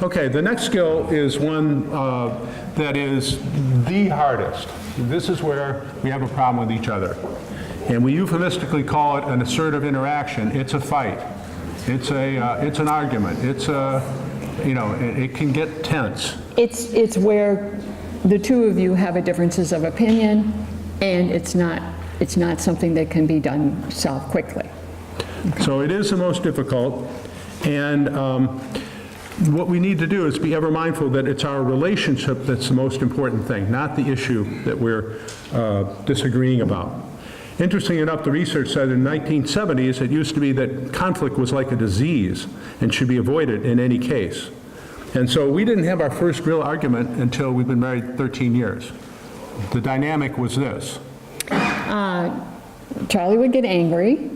Okay, the next skill is one that is the hardest. This is where we have a problem with each other. And we euphemistically call it an assertive interaction. It's a fight. It's an argument. It's it can get tense. It's where the two of you have a differences of opinion, and it's not something that can be solved quickly. Okay. So it is the most difficult, and what we need to do is be ever mindful that it's our relationship that's the most important thing, not the issue that we're disagreeing about. Interesting enough, the research said in the 1970s it used to be that conflict was like a disease and should be avoided in any case. And so we didn't have our first real argument until we've been married 13 years. The dynamic was this. Charlie would get angry,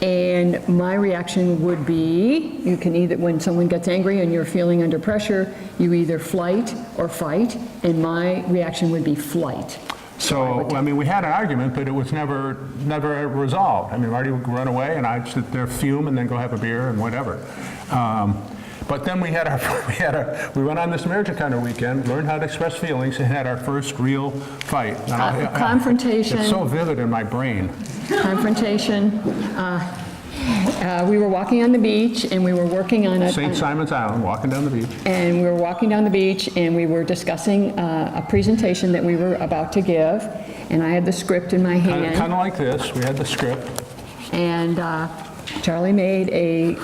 and my reaction would be, you can either, when someone gets angry and you're feeling under pressure, you either flight or fight, and my reaction would be flight. So, I mean, we had an argument, but it was never resolved. I mean, Marty would run away, and I'd sit there, fume, and then go have a beer and whatever. But then we went on this marriage encounter weekend, learned how to express feelings, and had our first real fight. Confrontation. It's so vivid in my brain. Confrontation. We were walking on the beach, and we were working on a... St. Simon's Island, walking down the beach. And we were walking down the beach, and we were discussing a presentation that we were about to give, and I had the script in my hand. Kind of like this. We had the script. And Charlie made a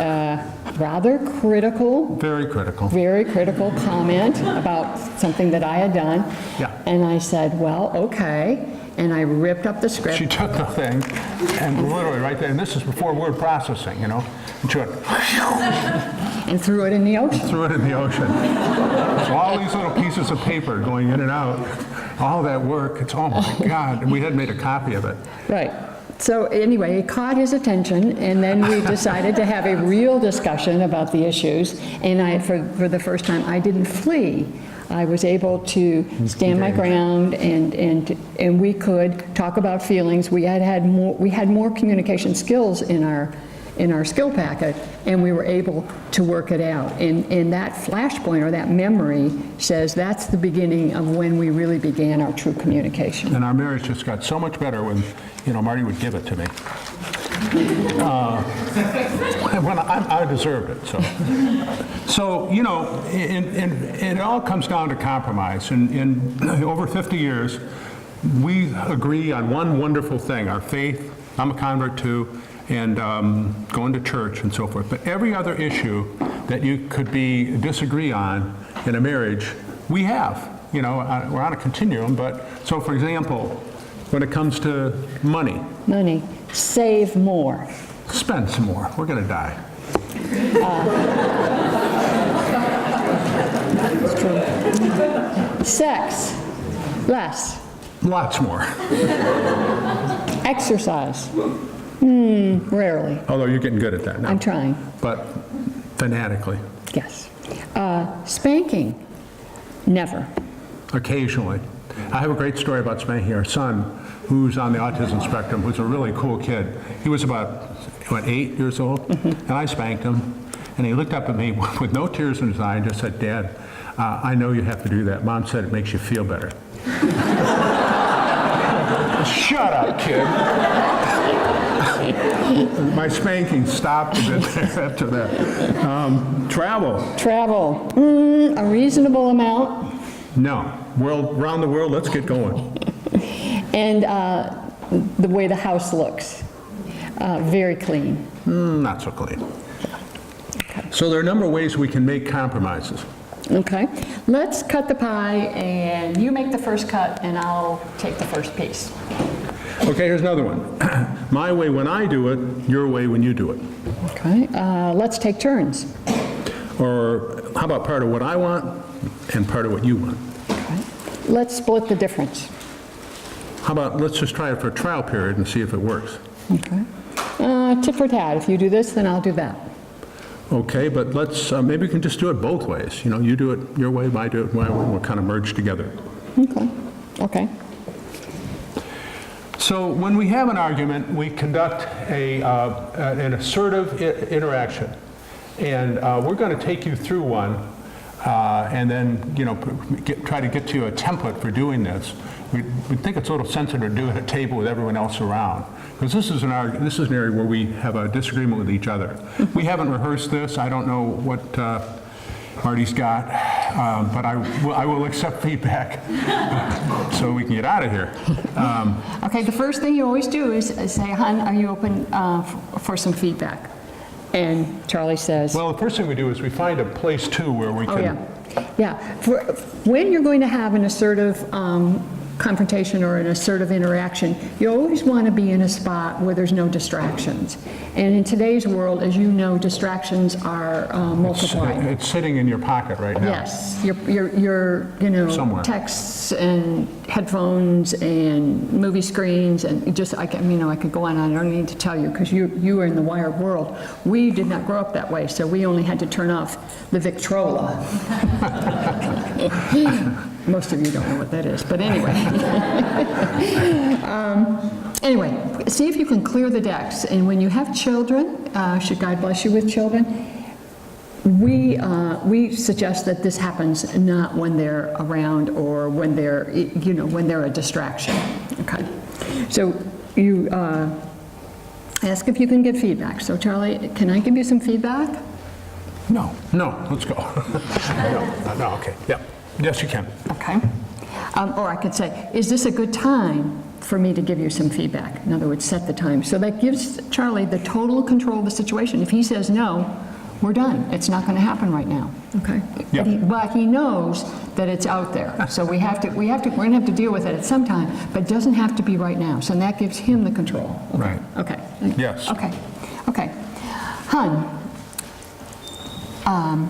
rather critical... Very critical comment about something that I had done. Yeah. And I said, well, okay. And I ripped up the script. She took the thing, and literally right there, and this is before word processing, and she went... and threw it in the ocean. Threw it in the ocean. So all these little pieces of paper going in and out, all that work, it's, oh my God, and we had made a copy of it. Right. So anyway, it caught his attention, and then we decided to have a real discussion about the issues, and for the first time, I didn't flee. I was able to stand my ground, and we could talk about feelings. We had more communication skills in our skill packet, and we were able to work it out. And that flashpoint, or that memory, says that's the beginning of when we really began our true communication. And our marriage just got so much better when, Marty would give it to me. When I deserved it, so it all comes down to compromise. In over 50 years, we agree on one wonderful thing: our faith. I'm a convert too, and going to church and so forth. But every other issue that you could disagree on in a marriage, we have. We're on a continuum. But so, for example, when it comes to money. Money. Save more. Spend some more. We're going to die. It's true. Sex. Less. Lots more. Exercise. Rarely. Although you're getting good at that now. I'm trying. But fanatically. Yes. Spanking. Never. Occasionally. I have a great story about spanking our son, who's on the autism spectrum, who's a really cool kid. He was about, 8 years old, and I spanked him, and he looked up at me with no tears in his eye and just said, "Dad, I know you have to do that. Mom said it makes you feel better." Shut up, kid. My spanking stopped a bit there after that. Travel. A reasonable amount. No. Around the world, let's get going. And the way the house looks. Very clean. Not so clean. Okay. So there are a number of ways we can make compromises. Okay. Let's cut the pie, and you make the first cut, and I'll take the first piece. Okay, here's another one. My way when I do it, your way when you do it. Okay. Let's take turns. Or how about part of what I want and part of what you want? Okay. Let's split the difference. How about let's just try it for a trial period and see if it works. Okay. Tit for tat. If you do this, then I'll do that. Okay, but let's maybe we can just do it both ways. You do it your way, I do it my way, and we'll kind of merge together. Okay. So when we have an argument, we conduct an assertive interaction. And we're going to take you through one. and then, you know, try to get to a template for doing this. We think it's a little sensitive to do it at a table with everyone else around, because this is an area where we have a disagreement with each other. We haven't rehearsed this. I don't know what Marty's got, but I will accept feedback so we can get out of here. Okay, the first thing you always do is say, "Hon, are you open for some feedback?" And Charlie says, Well, the first thing we do is we find a place, too, where we can... "Oh, yeah. Yeah, when you're going to have an assertive confrontation or an assertive interaction, you always want to be in a spot where there's no distractions. And in today's world, as you know, distractions are multiplied. It's sitting in your pocket right now. Yes, your you know, Somewhere. texts and headphones and movie screens and just, I could go on. I don't need to tell you because you are in the wired world. We did not grow up that way, so we only had to turn off the Victrola. Most of you don't know what that is, but anyway. Anyway, see if you can clear the decks. And when you have children, should God bless you with children, we suggest that this happens not when they're around or when they're, you know, when they're a distraction. Okay. So you ask if you can get feedback. So Charlie, can I give you some feedback? No, let's go. No, okay, yeah. Yes, you can. Okay. Or I could say, is this a good time for me to give you some feedback? In other words, set the time. So that gives Charlie the total control of the situation. If he says no, we're done. It's not going to happen right now. Okay. Yeah. But he knows that it's out there. So we're going to have to deal with it at some time, but it doesn't have to be right now. So that gives him the control. Okay. Right. Okay. Yes. Okay. Hun,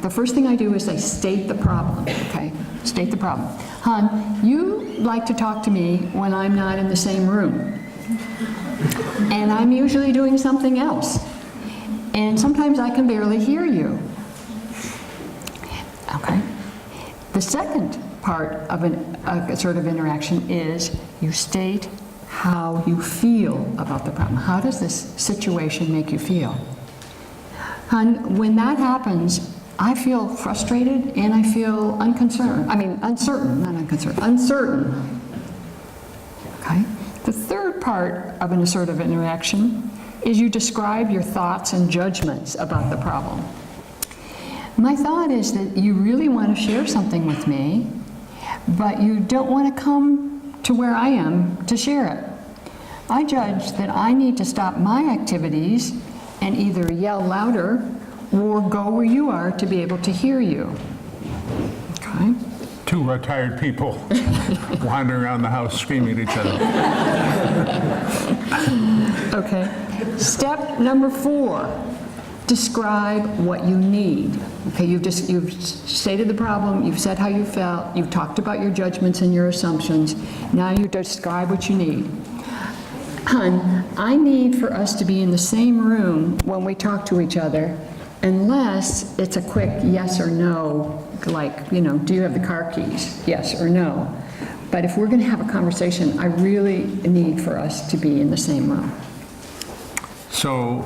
the first thing I do is I state the problem, okay? State the problem. Hun, you like to talk to me when I'm not in the same room. And I'm usually doing something else. And sometimes I can barely hear you. Okay? The second part of a sort of interaction is you state how you feel about the problem. How does this situation make you feel? Hun, when that happens, I feel frustrated and I feel uncertain, not unconcerned, uncertain. Okay? The third part of an assertive interaction is you describe your thoughts and judgments about the problem. My thought is that you really want to share something with me, but you don't want to come to where I am to share it. I judge that I need to stop my activities and either yell louder or go where you are to be able to hear you. Okay? Two retired people wandering around the house screaming at each other. Okay. Step number 4, describe what you need. Okay, you've stated the problem, you've said how you felt, you've talked about your judgments and your assumptions. Now you describe what you need. Hun, I need for us to be in the same room when we talk to each other, unless it's a quick yes or no, like, you know, do you have the car keys? Yes or no. But if we're going to have a conversation, I really need for us to be in the same room. So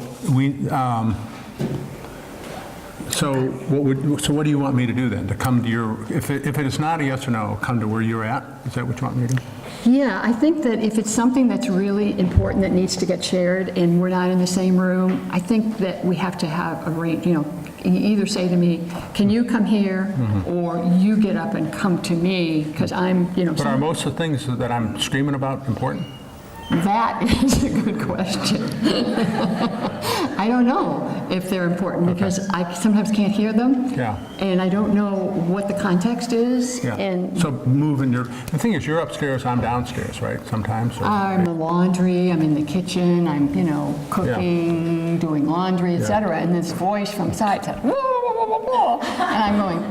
what do you want me to do then? To come to your, if it is not a yes or no, come to where you're at? Is that what you want me to do? Yeah, I think that if it's something that's really important that needs to get shared and we're not in the same room, I think that we have to have a range, you know, you either say to me, can you come here, or you get up and come to me, because I'm, you know. But are most of the things that I'm screaming about important? That is a good question. I don't know if they're important because I sometimes can't hear them. Yeah. And I don't know what the context is. Yeah. And so the thing is, you're upstairs, I'm downstairs, right? Sometimes. I'm in the laundry, I'm in the kitchen, I'm, you know, cooking, doing laundry, etc. And this voice from the side said, whoa, whoa, whoa, whoa, whoa. And I'm going,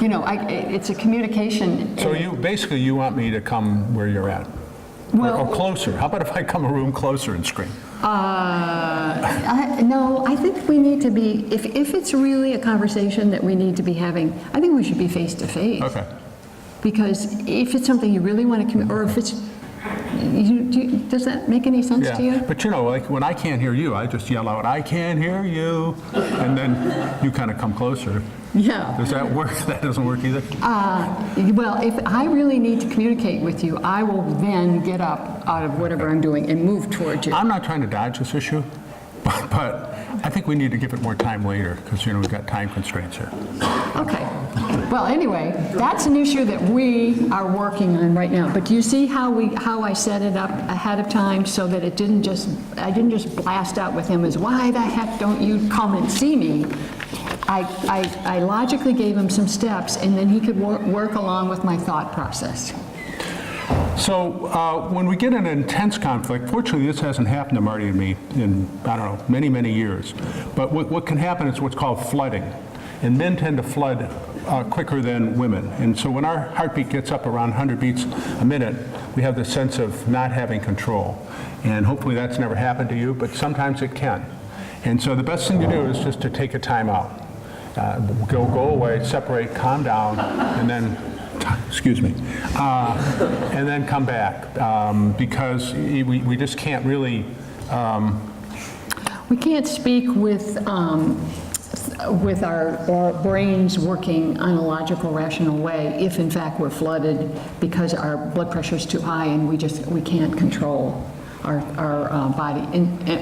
you know, it's a communication. So you want me to come where you're at? Well, or closer. How about if I come a room closer and scream? No, I think we need to be, if it's really a conversation that we need to be having, I think we should be face to face. Okay. Because if it's something you really want to, or if it's, Does that make any sense to you? Yeah, but like when I can't hear you, I just yell out, "I can't hear you," and then you kind of come closer. Yeah. Does that work? That doesn't work either? Well, if I really need to communicate with you, I will then get up out of whatever I'm doing and move towards you. I'm not trying to dodge this issue, but I think we need to give it more time later because, we've got time constraints here. Okay. Well, anyway, that's an issue that we are working on right now. But do you see how I set it up ahead of time so that I didn't just blast out with him as, why the heck don't you come and see me? I logically gave him some steps, and then he could work along with my thought process. So when we get in an intense conflict, fortunately this hasn't happened to Marty and me in, I don't know, many, many years. But what can happen is what's called flooding. And men tend to flood quicker than women. And so when our heartbeat gets up around 100 beats a minute, we have this sense of not having control. And hopefully that's never happened to you, but sometimes it can. And so the best thing to do is just to take a time out. Go away, separate, calm down, and then, excuse me, and then come back, because we just can't really... We can't speak with our brains working on a logical, rational way if in fact we're flooded because our blood pressure is too high and we can't control our body,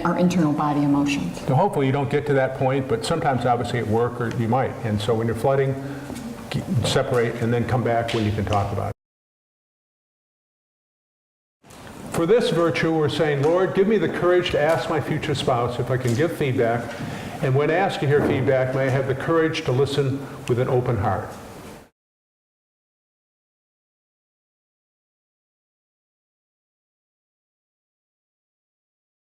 our internal body emotions. So hopefully you don't get to that point, but sometimes obviously at work or you might. And so when you're flooding, separate and then come back when you can talk about it. For this virtue, we're saying, Lord, give me the courage to ask my future spouse if I can give feedback. And when asked to hear feedback, may I have the courage to listen with an open heart.